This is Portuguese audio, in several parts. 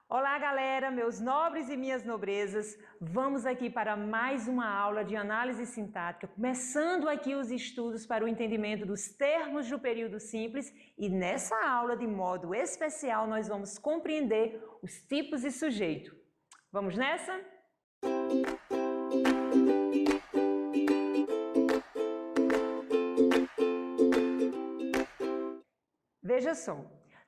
Olá, galera, meus nobres e minhas nobrezas. Vamos aqui para mais uma aula de análise sintática, começando aqui os estudos para o entendimento dos termos do período simples e nessa aula, de modo especial, nós vamos compreender os tipos de sujeito. Vamos nessa? Veja só,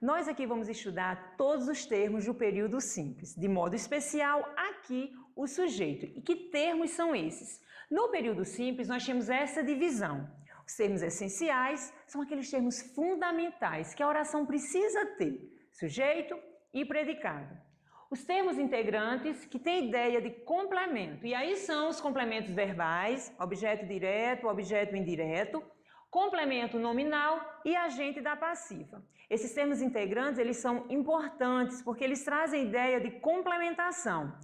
nós aqui vamos estudar todos os termos do período simples, de modo especial aqui o sujeito. E que termos são esses? No período simples nós temos essa divisão. Os termos essenciais são aqueles termos fundamentais que a oração precisa ter, sujeito e predicado. Os termos integrantes que têm ideia de complemento, e aí são os complementos verbais, objeto direto, objeto indireto, complemento nominal e agente da passiva. Esses termos integrantes, eles são importantes porque eles trazem ideia de complementação.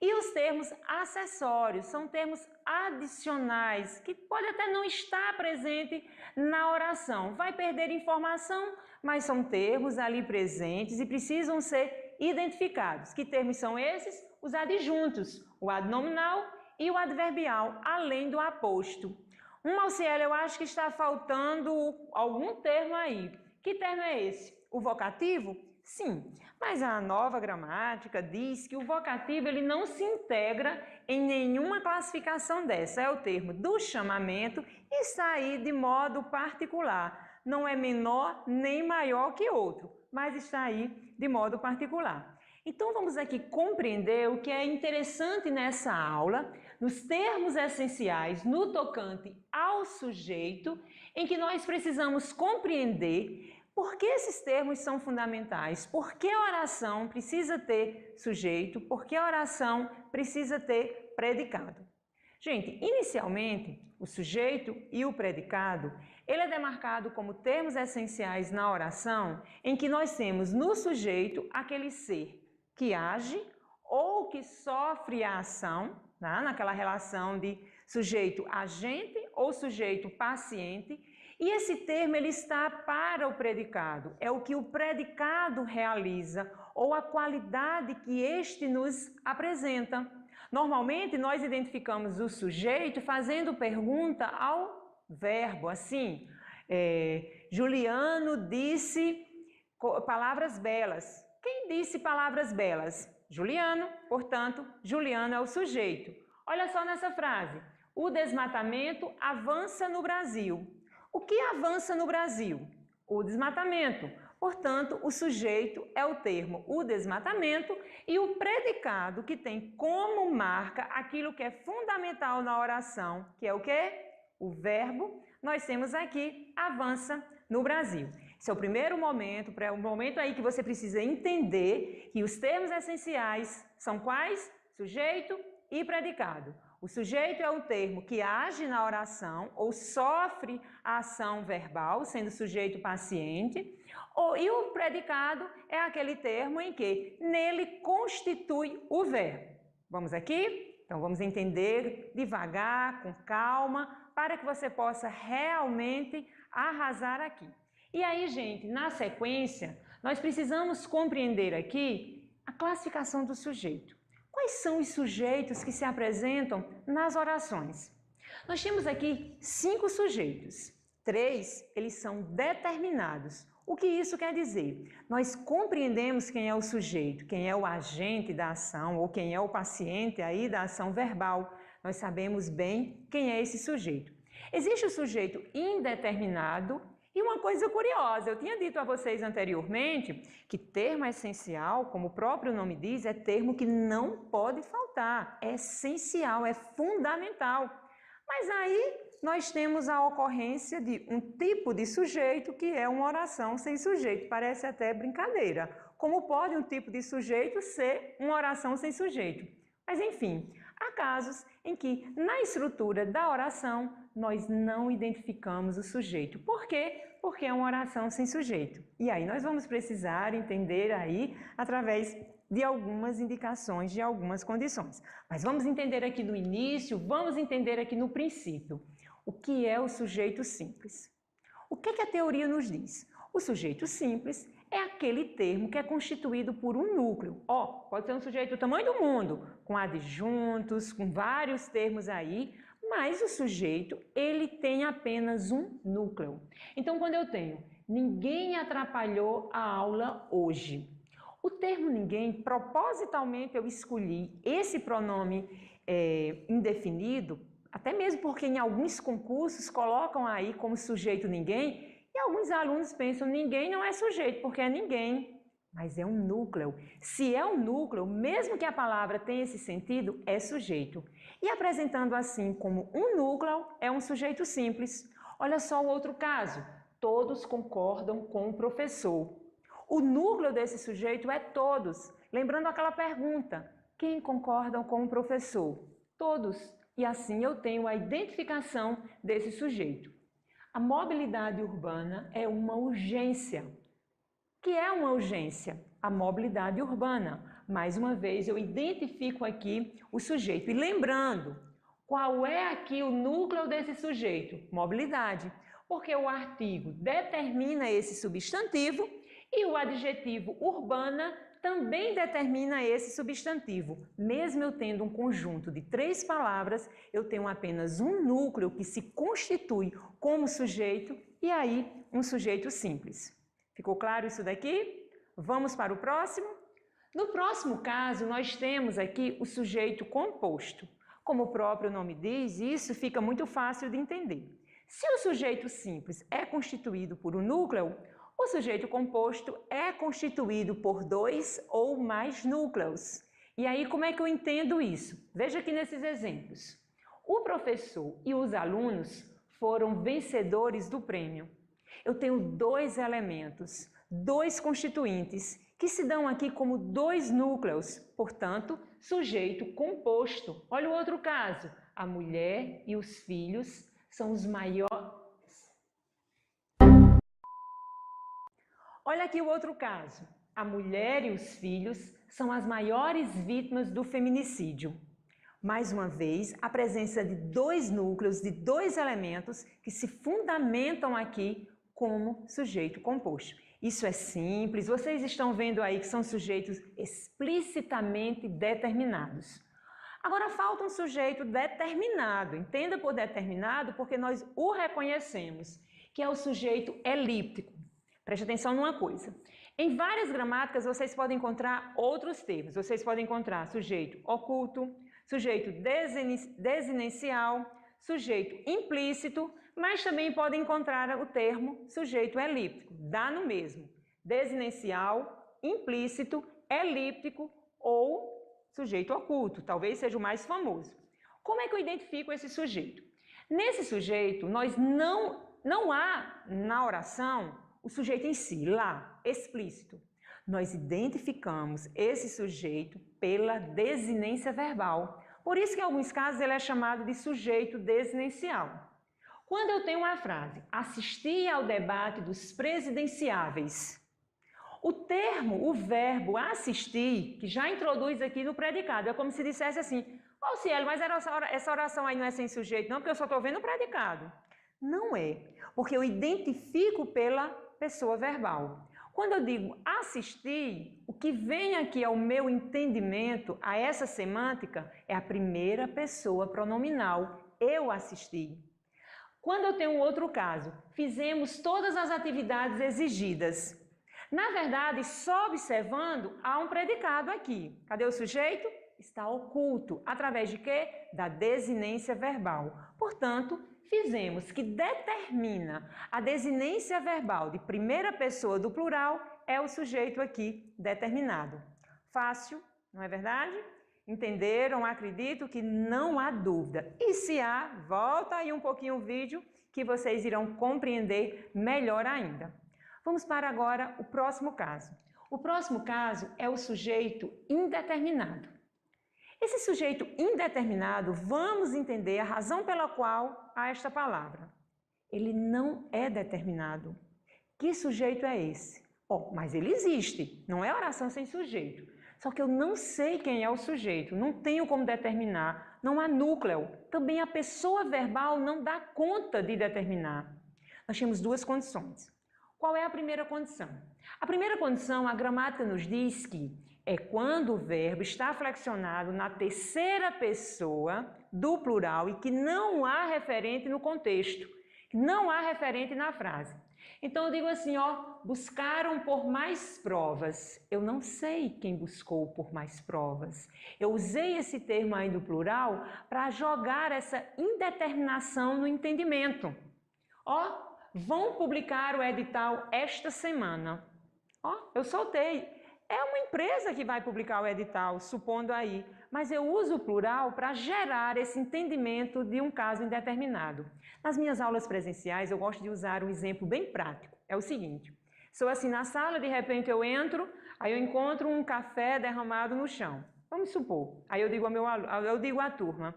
E os termos acessórios são termos adicionais que pode até não estar presente na oração. Vai perder informação, mas são termos ali presentes e precisam ser identificados. Que termos são esses? Os adjuntos, o adnominal e o adverbial, além do aposto. Malciele, eu acho que está faltando algum termo aí. Que termo é esse? O vocativo? Sim, mas a nova gramática diz que o vocativo ele não se integra em nenhuma classificação dessa. É o termo do chamamento e está aí de modo particular. Não é menor nem maior que outro, mas está aí de modo particular. Então vamos aqui compreender o que é interessante nessa aula, nos termos essenciais, no tocante ao sujeito, em que nós precisamos compreender por que esses termos são fundamentais, por que a oração precisa ter sujeito, por que a oração precisa ter predicado. Gente, inicialmente, o sujeito e o predicado, ele é demarcado como termos essenciais na oração, em que nós temos no sujeito aquele ser que age ou que sofre a ação, né? Naquela relação de sujeito-agente ou sujeito-paciente, e esse termo ele está para o predicado, é o que o predicado realiza ou a qualidade que este nos apresenta. Normalmente nós identificamos o sujeito fazendo pergunta ao verbo, assim, Juliano disse palavras belas. Quem disse palavras belas? Juliano, portanto, Juliano é o sujeito. Olha só nessa frase, o desmatamento avança no Brasil. O que avança no Brasil? O desmatamento. Portanto, o sujeito é o termo o desmatamento e o predicado que tem como marca aquilo que é fundamental na oração, que é o quê? O verbo. Nós temos aqui avança no Brasil. Esse é o primeiro momento, o momento aí que você precisa entender que os termos essenciais são quais? Sujeito e predicado. O sujeito é o termo que age na oração ou sofre a ação verbal, sendo sujeito paciente, e o predicado é aquele termo em que nele constitui o verbo. Vamos aqui? Então vamos entender devagar, com calma, para que você possa realmente arrasar aqui. E aí, gente, na sequência, nós precisamos compreender aqui a classificação do sujeito. Quais são os sujeitos que se apresentam nas orações? Nós temos aqui 5 sujeitos. 3, eles são determinados. O que isso quer dizer? Nós compreendemos quem é o sujeito, quem é o agente da ação ou quem é o paciente aí da ação verbal. Nós sabemos bem quem é esse sujeito. Existe o sujeito indeterminado. E uma coisa curiosa, eu tinha dito a vocês anteriormente que termo essencial, como o próprio nome diz, é termo que não pode faltar, é essencial, é fundamental. Mas aí nós temos a ocorrência de um tipo de sujeito que é uma oração sem sujeito, parece até brincadeira. Como pode um tipo de sujeito ser uma oração sem sujeito? Mas enfim, há casos em que na estrutura da oração nós não identificamos o sujeito. Por quê? Porque é uma oração sem sujeito. E aí nós vamos precisar entender aí através de algumas indicações, de algumas condições. Mas vamos entender aqui no início, vamos entender aqui no princípio. O que é o sujeito simples? O que a teoria nos diz? O sujeito simples é aquele termo que é constituído por um núcleo. Pode ser um sujeito do tamanho do mundo, com adjuntos, com vários termos aí, mas o sujeito, ele tem apenas um núcleo. Então, quando eu tenho ninguém atrapalhou a aula hoje, o termo ninguém, propositalmente eu escolhi esse pronome indefinido, até mesmo porque em alguns concursos colocam aí como sujeito ninguém, e alguns alunos pensam, ninguém não é sujeito, porque é ninguém, mas é um núcleo. Se é um núcleo, mesmo que a palavra tenha esse sentido, é sujeito. E apresentando assim como um núcleo, é um sujeito simples. Olha só o outro caso, todos concordam com o professor. O núcleo desse sujeito é todos. Lembrando aquela pergunta, quem concordam com o professor? Todos. E assim eu tenho a identificação desse sujeito. A mobilidade urbana é uma urgência. O que é uma urgência? A mobilidade urbana. Mais uma vez, eu identifico aqui o sujeito. E lembrando, qual é aqui o núcleo desse sujeito? Mobilidade. Porque o artigo determina esse substantivo e o adjetivo urbana também determina esse substantivo. Mesmo eu tendo um conjunto de 3 palavras, eu tenho apenas um núcleo que se constitui como sujeito e aí um sujeito simples. Ficou claro isso daqui? Vamos para o próximo? No próximo caso, nós temos aqui o sujeito composto. Como o próprio nome diz, isso fica muito fácil de entender. Se o sujeito simples é constituído por um núcleo, o sujeito composto é constituído por 2 ou mais núcleos. E aí, como é que eu entendo isso? Veja aqui nesses exemplos. O professor e os alunos foram vencedores do prêmio. Eu tenho 2 elementos, 2 constituintes, que se dão aqui como 2 núcleos, portanto, sujeito composto. Olha o outro caso. A mulher e os filhos são os maiores. Olha aqui o outro caso. A mulher e os filhos são as maiores vítimas do feminicídio. Mais uma vez, a presença de 2 núcleos, de 2 elementos que se fundamentam aqui como sujeito composto. Isso é simples, vocês estão vendo aí que são sujeitos explicitamente determinados. Agora falta um sujeito determinado, entenda por determinado porque nós o reconhecemos, que é o sujeito elíptico. Preste atenção numa coisa. Em várias gramáticas vocês podem encontrar outros termos. Vocês podem encontrar sujeito oculto, sujeito desinencial, sujeito implícito, mas também podem encontrar o termo sujeito elíptico. Dá no mesmo. Desinencial, implícito, elíptico ou sujeito oculto. Talvez seja o mais famoso. Como é que eu identifico esse sujeito? Nesse sujeito, nós não há na oração o sujeito em si, lá, explícito. Nós identificamos esse sujeito pela desinência verbal. Por isso que em alguns casos ele é chamado de sujeito desinencial. Quando eu tenho uma frase, assisti ao debate dos presidenciáveis, o termo, o verbo assistir, que já introduz aqui no predicado, é como se dissesse assim, Cielo, mas essa oração aí não é sem sujeito não, porque eu só estou vendo o predicado. Não é, porque eu identifico pela pessoa verbal. Quando eu digo assistir, o que vem aqui ao meu entendimento, a essa semântica, é a primeira pessoa pronominal, eu assisti. Quando eu tenho outro caso, fizemos todas as atividades exigidas. Na verdade, só observando, há um predicado aqui. Cadê o sujeito? Está oculto. Através de quê? Da desinência verbal. Portanto, fizemos que determina a desinência verbal de primeira pessoa do plural é o sujeito aqui determinado. Fácil, não é verdade? Entenderam? Acredito que não há dúvida. E se há, volta aí um pouquinho o vídeo que vocês irão compreender melhor ainda. Vamos para agora o próximo caso. O próximo caso é o sujeito indeterminado. Esse sujeito indeterminado, vamos entender a razão pela qual há esta palavra. Ele não é determinado. Que sujeito é esse? Mas ele existe, não é oração sem sujeito. Só que eu não sei quem é o sujeito, não tenho como determinar, não há núcleo. Também a pessoa verbal não dá conta de determinar. Nós temos 2 condições. Qual é a primeira condição? A primeira condição, a gramática nos diz que é quando o verbo está flexionado na terceira pessoa do plural e que não há referente no contexto, que não há referente na frase. Então eu digo assim, ó, buscaram por mais provas. Eu não sei quem buscou por mais provas. Eu usei esse termo aí do plural para jogar essa indeterminação no entendimento. Ó, vão publicar o edital esta semana. Ó, eu soltei. É uma empresa que vai publicar o edital, supondo aí, mas eu uso o plural para gerar esse entendimento de um caso indeterminado. Nas minhas aulas presenciais, eu gosto de usar um exemplo bem prático. É o seguinte, sou assim na sala, de repente eu entro, aí eu encontro um café derramado no chão. Vamos supor, aí eu digo à turma,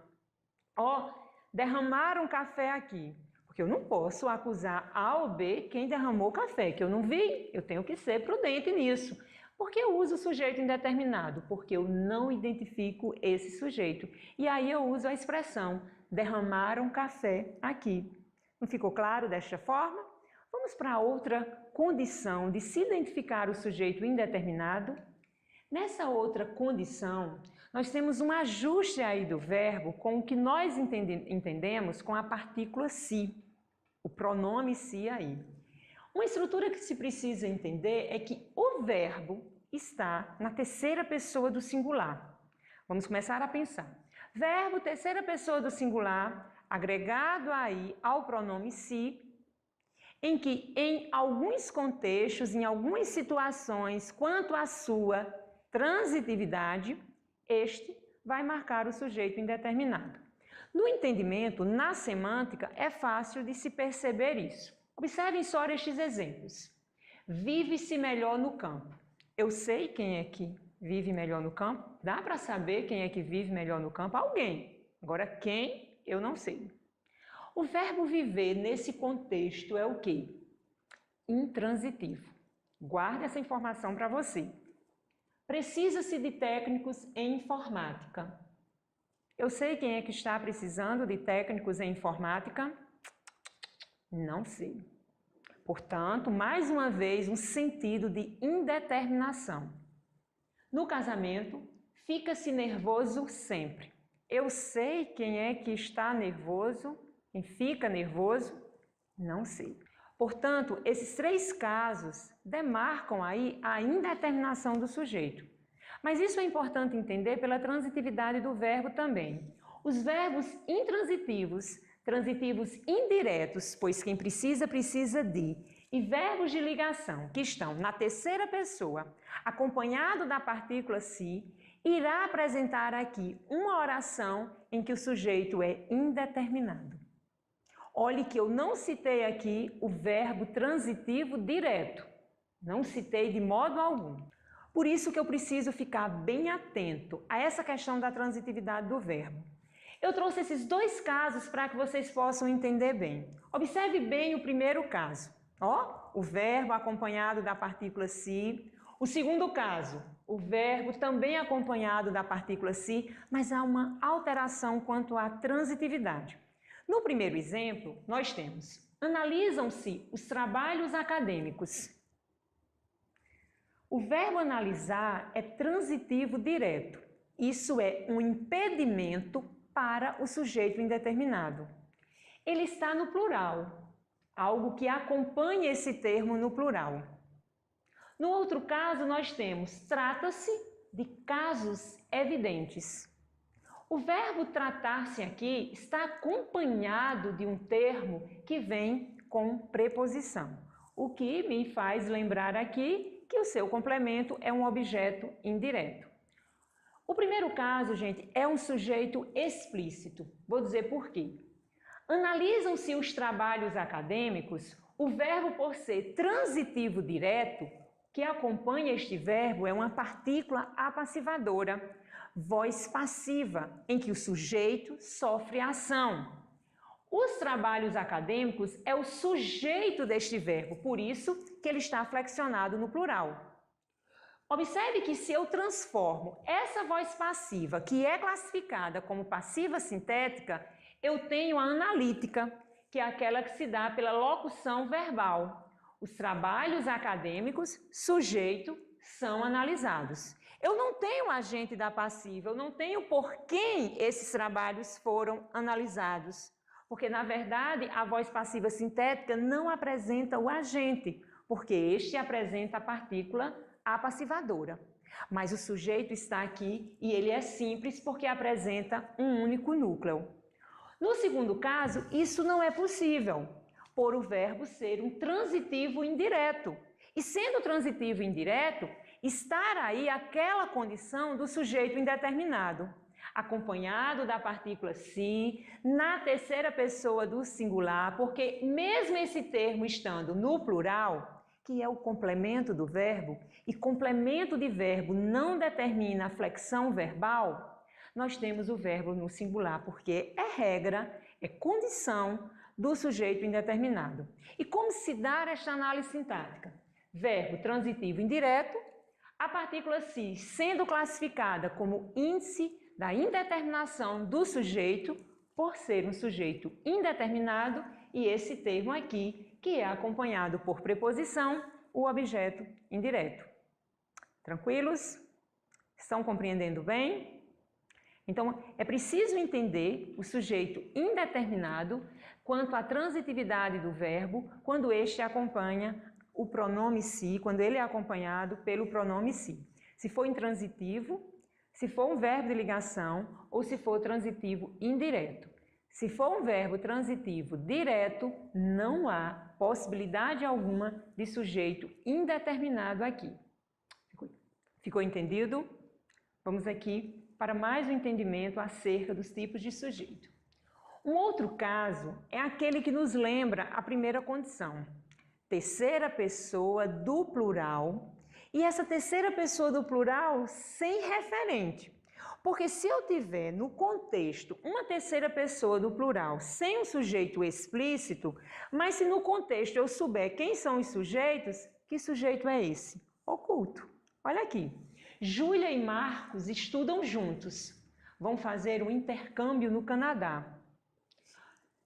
ó, derramaram café aqui. Porque eu não posso acusar A ou B quem derramou o café, que eu não vi, eu tenho que ser prudente nisso. Por que eu uso o sujeito indeterminado? Porque eu não identifico esse sujeito. E aí eu uso a expressão, derramaram café aqui. Não ficou claro desta forma? Vamos para outra condição de se identificar o sujeito indeterminado. Nessa outra condição, nós temos um ajuste aí do verbo com o que nós entendemos com a partícula se, o pronome se aí. Uma estrutura que se precisa entender é que o verbo está na terceira pessoa do singular. Vamos começar a pensar. Verbo, terceira pessoa do singular, agregado aí ao pronome se, em que em alguns contextos, em algumas situações, quanto à sua transitividade, este vai marcar o sujeito indeterminado. No entendimento, na semântica, é fácil de se perceber isso. Observem só estes exemplos. Vive-se melhor no campo. Eu sei quem é que vive melhor no campo? Dá para saber quem é que vive melhor no campo? Alguém. Agora, quem? Eu não sei. O verbo viver nesse contexto é o quê? Intransitivo. Guarde essa informação para você. Precisa-se de técnicos em informática. Eu sei quem é que está precisando de técnicos em informática? Não sei. Portanto, mais uma vez, um sentido de indeterminação. No casamento, fica-se nervoso sempre. Eu sei quem é que está nervoso, quem fica nervoso? Não sei. Portanto, esses três casos demarcam aí a indeterminação do sujeito. Mas isso é importante entender pela transitividade do verbo também. Os verbos intransitivos, transitivos indiretos, pois quem precisa, precisa de, e verbos de ligação, que estão na terceira pessoa, acompanhado da partícula se, irá apresentar aqui uma oração em que o sujeito é indeterminado. Olhe que eu não citei aqui o verbo transitivo direto, não citei de modo algum. Por isso que eu preciso ficar bem atento a essa questão da transitividade do verbo. Eu trouxe esses dois casos para que vocês possam entender bem. Observe bem o primeiro caso. Ó, o verbo acompanhado da partícula se. O segundo caso, o verbo também acompanhado da partícula se, mas há uma alteração quanto à transitividade. No primeiro exemplo, nós temos: analisam-se os trabalhos acadêmicos. O verbo analisar é transitivo direto. Isso é um impedimento para o sujeito indeterminado. Ele está no plural, algo que acompanha esse termo no plural. No outro caso, nós temos: trata-se de casos evidentes. O verbo tratar-se aqui está acompanhado de um termo que vem com preposição, o que me faz lembrar aqui que o seu complemento é um objeto indireto. O primeiro caso, gente, é um sujeito explícito. Vou dizer por quê. Analisam-se os trabalhos acadêmicos, o verbo, por ser transitivo direto, que acompanha este verbo é uma partícula apassivadora, voz passiva, em que o sujeito sofre a ação. Os trabalhos acadêmicos é o sujeito deste verbo, por isso que ele está flexionado no plural. Observe que se eu transformo essa voz passiva, que é classificada como passiva sintética, eu tenho a analítica, que é aquela que se dá pela locução verbal. Os trabalhos acadêmicos, sujeito, são analisados. Eu não tenho agente da passiva, eu não tenho por quem esses trabalhos foram analisados. Porque, na verdade, a voz passiva sintética não apresenta o agente, porque este apresenta a partícula apassivadora. Mas o sujeito está aqui e ele é simples porque apresenta um único núcleo. No segundo caso, isso não é possível, por o verbo ser um transitivo indireto. E sendo transitivo indireto, estar aí aquela condição do sujeito indeterminado, acompanhado da partícula se, na terceira pessoa do singular, porque mesmo esse termo estando no plural, que é o complemento do verbo, e complemento de verbo não determina a flexão verbal, nós temos o verbo no singular, porque é regra, é condição do sujeito indeterminado. E como se dá esta análise sintática? Verbo transitivo indireto, a partícula se sendo classificada como índice da indeterminação do sujeito, por ser um sujeito indeterminado, e esse termo aqui, que é acompanhado por preposição, o objeto indireto. Tranquilos? Estão compreendendo bem? Então, é preciso entender o sujeito indeterminado quanto à transitividade do verbo, quando este acompanha o pronome se, quando ele é acompanhado pelo pronome se. Se for intransitivo, se for um verbo de ligação ou se for transitivo indireto. Se for um verbo transitivo direto, não há possibilidade alguma de sujeito indeterminado aqui. Ficou entendido? Vamos aqui para mais um entendimento acerca dos tipos de sujeito. Um outro caso é aquele que nos lembra a primeira condição. Terceira pessoa do plural, e essa terceira pessoa do plural sem referente. Porque se eu tiver no contexto uma terceira pessoa do plural sem um sujeito explícito, mas se no contexto eu souber quem são os sujeitos, que sujeito é esse? Oculto. Olha aqui. Júlia e Marcos estudam juntos. Vão fazer um intercâmbio no Canadá.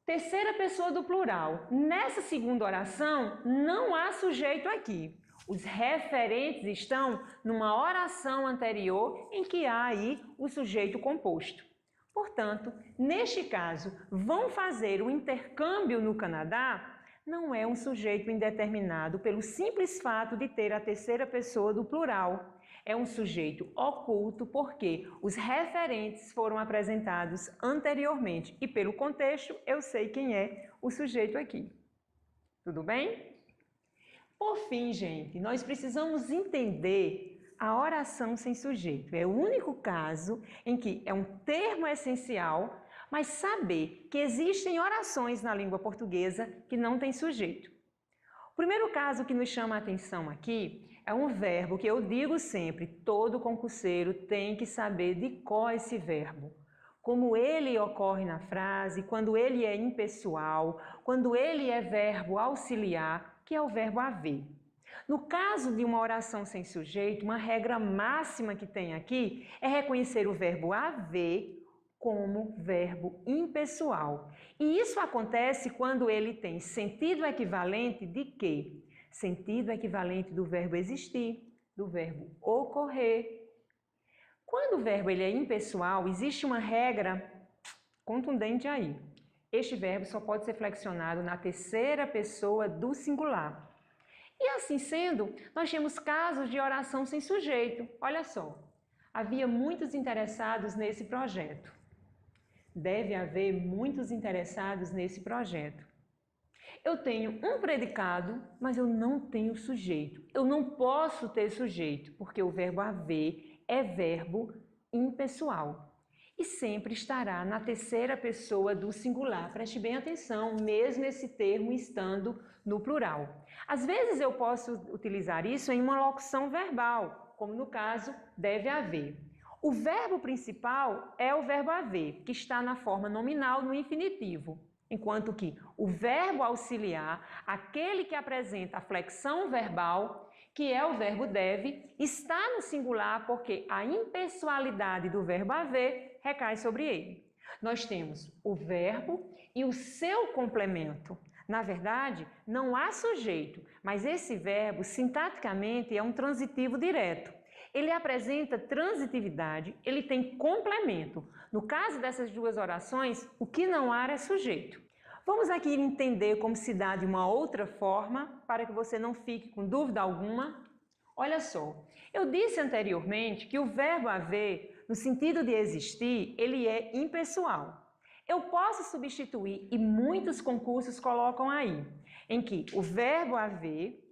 Terceira pessoa do plural. Nessa segunda oração, não há sujeito aqui. Os referentes estão numa oração anterior em que há aí o sujeito composto. Portanto, neste caso, vão fazer o intercâmbio no Canadá, não é um sujeito indeterminado pelo simples fato de ter a terceira pessoa do plural. É um sujeito oculto porque os referentes foram apresentados anteriormente e pelo contexto eu sei quem é o sujeito aqui. Tudo bem? Por fim, gente, nós precisamos entender a oração sem sujeito. É o único caso em que é um termo essencial, mas saber que existem orações na língua portuguesa que não têm sujeito. O primeiro caso que nos chama a atenção aqui é um verbo que eu digo sempre, todo concurseiro tem que saber de cor esse verbo. Como ele ocorre na frase, quando ele é impessoal, quando ele é verbo auxiliar, que é o verbo haver. No caso de uma oração sem sujeito, uma regra máxima que tem aqui é reconhecer o verbo haver como verbo impessoal. E isso acontece quando ele tem sentido equivalente de quê? Sentido equivalente do verbo existir, do verbo ocorrer. Quando o verbo ele é impessoal, existe uma regra contundente aí. Este verbo só pode ser flexionado na terceira pessoa do singular. E assim sendo, nós temos casos de oração sem sujeito. Olha só, havia muitos interessados nesse projeto. Deve haver muitos interessados nesse projeto. Eu tenho um predicado, mas eu não tenho sujeito. Eu não posso ter sujeito, porque o verbo haver é verbo impessoal. E sempre estará na terceira pessoa do singular. Preste bem atenção, mesmo esse termo estando no plural. Às vezes eu posso utilizar isso em uma locução verbal, como no caso, deve haver. O verbo principal é o verbo haver, que está na forma nominal no infinitivo, enquanto que o verbo auxiliar, aquele que apresenta a flexão verbal, que é o verbo deve, está no singular porque a impessoalidade do verbo haver recai sobre ele. Nós temos o verbo e o seu complemento. Na verdade, não há sujeito, mas esse verbo, sintaticamente, é um transitivo direto. Ele apresenta transitividade, ele tem complemento. No caso dessas duas orações, o que não há é sujeito. Vamos aqui entender como se dá de uma outra forma, para que você não fique com dúvida alguma. Olha só, eu disse anteriormente que o verbo haver, no sentido de existir, ele é impessoal. Eu posso substituir, e muitos concursos colocam aí, em que o verbo haver,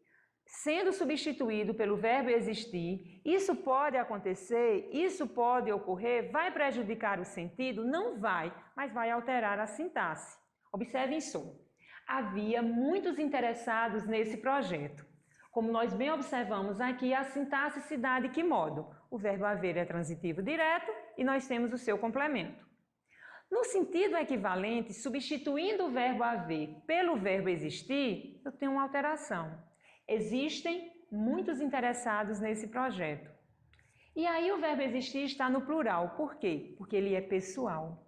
sendo substituído pelo verbo existir, isso pode acontecer, isso pode ocorrer, vai prejudicar o sentido? Não vai, mas vai alterar a sintaxe. Observem só, havia muitos interessados nesse projeto. Como nós bem observamos aqui, a sintaxe se dá de que modo? O verbo haver é transitivo direto e nós temos o seu complemento. No sentido equivalente, substituindo o verbo haver pelo verbo existir, eu tenho uma alteração. Existem muitos interessados nesse projeto. E aí o verbo existir está no plural. Por quê? Porque ele é pessoal.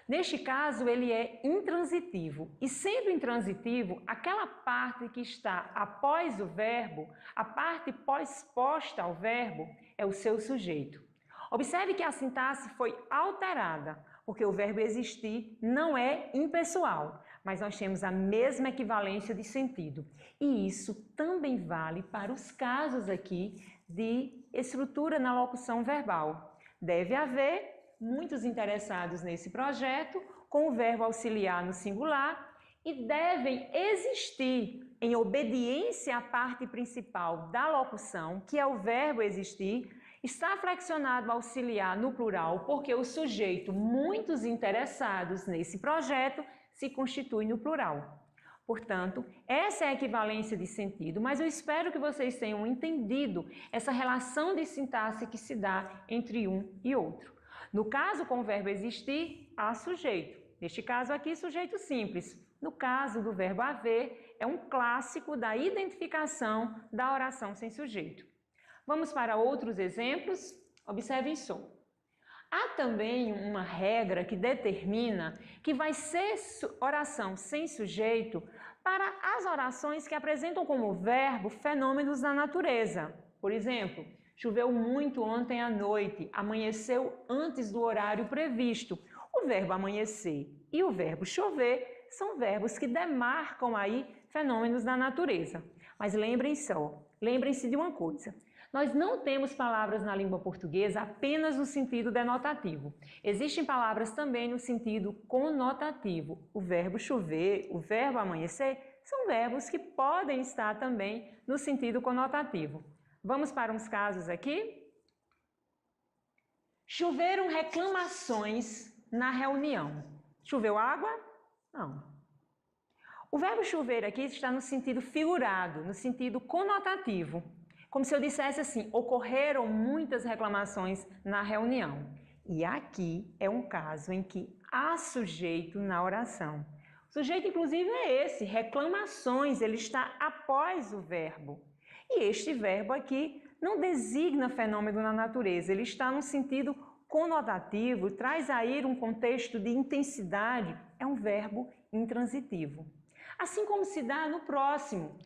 Neste caso, ele é intransitivo. E sendo intransitivo, aquela parte que está após o verbo, a parte pós-posta ao verbo, é o seu sujeito. Observe que a sintaxe foi alterada, porque o verbo existir não é impessoal, mas nós temos a mesma equivalência de sentido. E isso também vale para os casos aqui de estrutura na locução verbal. Deve haver muitos interessados nesse projeto, com o verbo auxiliar no singular, e devem existir em obediência à parte principal da locução, que é o verbo existir, está flexionado auxiliar no plural, porque o sujeito, muitos interessados nesse projeto, se constitui no plural. Portanto, essa é a equivalência de sentido, mas eu espero que vocês tenham entendido essa relação de sintaxe que se dá entre um e outro. No caso, com o verbo existir, há sujeito. Neste caso aqui, sujeito simples. No caso do verbo haver, é um clássico da identificação da oração sem sujeito. Vamos para outros exemplos? Observem só. Há também uma regra que determina que vai ser oração sem sujeito para as orações que apresentam como verbo fenômenos da natureza. Por exemplo, choveu muito ontem à noite, amanheceu antes do horário previsto. O verbo amanhecer e o verbo chover são verbos que demarcam aí fenômenos da natureza. Mas lembrem-se de uma coisa. Nós não temos palavras na língua portuguesa apenas no sentido denotativo. Existem palavras também no sentido conotativo. O verbo chover, o verbo amanhecer, são verbos que podem estar também no sentido conotativo. Vamos para uns casos aqui? Choveram reclamações na reunião. Choveu água? Não. O verbo chover aqui está no sentido figurado, no sentido conotativo. Como se eu dissesse assim, ocorreram muitas reclamações na reunião. E aqui é um caso em que há sujeito na oração. O sujeito, inclusive, é esse, reclamações, ele está após o verbo. E este verbo aqui não designa fenômeno na natureza, ele está no sentido conotativo, traz aí um contexto de intensidade, é um verbo intransitivo. Assim como se dá no próximo,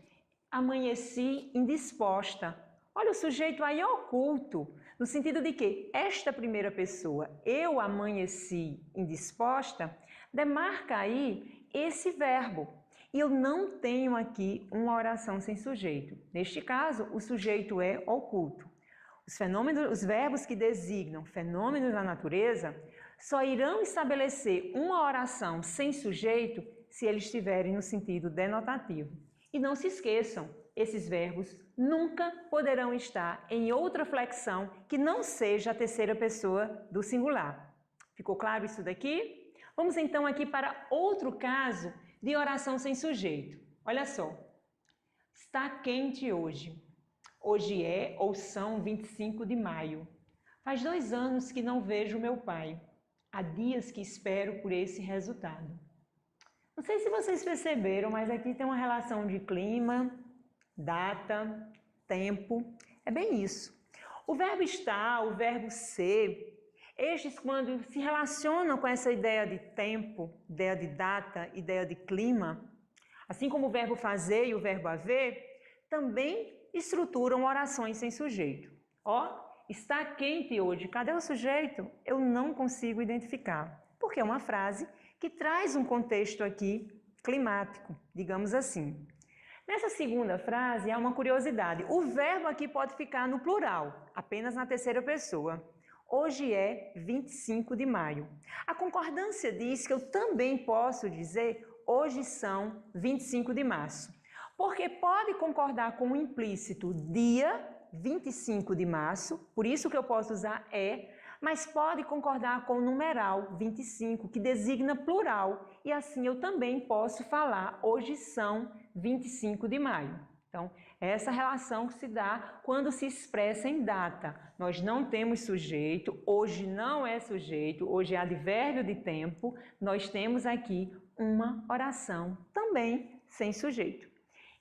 amanheci indisposta. Olha, o sujeito aí é oculto, no sentido de que esta primeira pessoa, eu amanheci indisposta, demarca aí esse verbo. E eu não tenho aqui uma oração sem sujeito. Neste caso, o sujeito é oculto. Os verbos que designam fenômenos da natureza só irão estabelecer uma oração sem sujeito se eles estiverem no sentido denotativo. E não se esqueçam, esses verbos nunca poderão estar em outra flexão que não seja a terceira pessoa do singular. Ficou claro isso daqui? Vamos então aqui para outro caso de oração sem sujeito. Olha só. Está quente hoje. Hoje é ou são 25 de maio. Faz 2 anos que não vejo meu pai. Há dias que espero por esse resultado. Não sei se vocês perceberam, mas aqui tem uma relação de clima, data, tempo. É bem isso. O verbo estar, o verbo ser, estes quando se relacionam com essa ideia de tempo, ideia de data, ideia de clima, assim como o verbo fazer e o verbo haver, também estruturam orações sem sujeito. Ó, está quente hoje, cadê o sujeito? Eu não consigo identificar, porque é uma frase que traz um contexto aqui climático, digamos assim. Nessa segunda frase há uma curiosidade. O verbo aqui pode ficar no plural, apenas na terceira pessoa. Hoje é 25 de maio. A concordância diz que eu também posso dizer hoje são 25 de março, porque pode concordar com o implícito dia 25 de março, por isso que eu posso usar mas pode concordar com o numeral 25, que designa plural, e assim eu também posso falar hoje são 25 de maio. Então, essa relação que se dá quando se expressa em data. Nós não temos sujeito, hoje não é sujeito, hoje é advérbio de tempo, nós temos aqui uma oração também sem sujeito.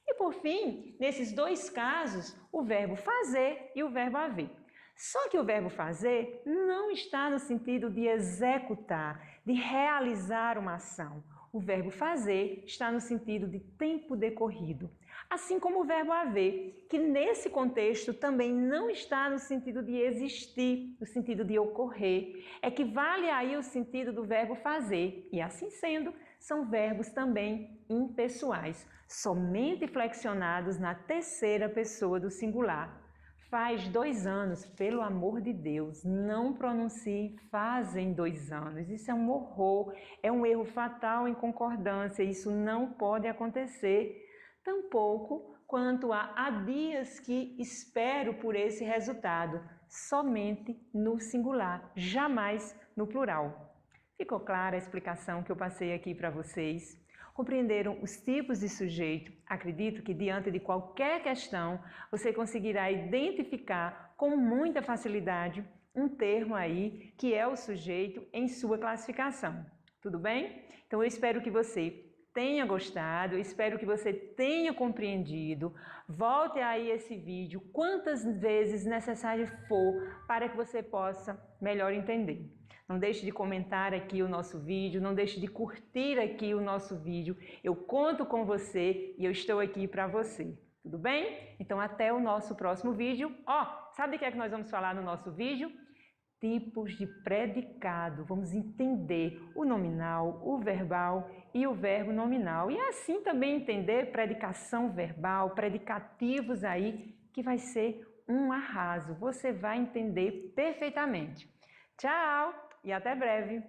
E por fim, nesses dois casos, o verbo fazer e o verbo haver. Só que o verbo fazer não está no sentido de executar, de realizar uma ação. O verbo fazer está no sentido de tempo decorrido. Assim como o verbo haver, que nesse contexto também não está no sentido de existir, no sentido de ocorrer. É que vale aí o sentido do verbo fazer. E assim sendo, são verbos também impessoais, somente flexionados na terceira pessoa do singular. Faz 2 anos, pelo amor de Deus, não pronuncie fazem 2 anos. Isso é um horror, é um erro fatal em concordância, isso não pode acontecer. Tampouco quanto a há dias que espero por esse resultado, somente no singular, jamais no plural. Ficou clara a explicação que eu passei aqui para vocês? Compreenderam os tipos de sujeito? Acredito que diante de qualquer questão você conseguirá identificar com muita facilidade um termo aí que é o sujeito em sua classificação. Tudo bem? Então eu espero que você tenha gostado, eu espero que você tenha compreendido. Volte aí esse vídeo quantas vezes necessário for para que você possa melhor entender. Não deixe de comentar aqui o nosso vídeo, não deixe de curtir aqui o nosso vídeo. Eu conto com você e eu estou aqui para você. Tudo bem? Então até o nosso próximo vídeo. Sabe o que é que nós vamos falar no nosso vídeo? Tipos de predicado. Vamos entender o nominal, o verbal e o verbo nominal. E assim também entender predicação verbal, predicativos aí, que vai ser um arraso. Você vai entender perfeitamente. Tchau e até breve!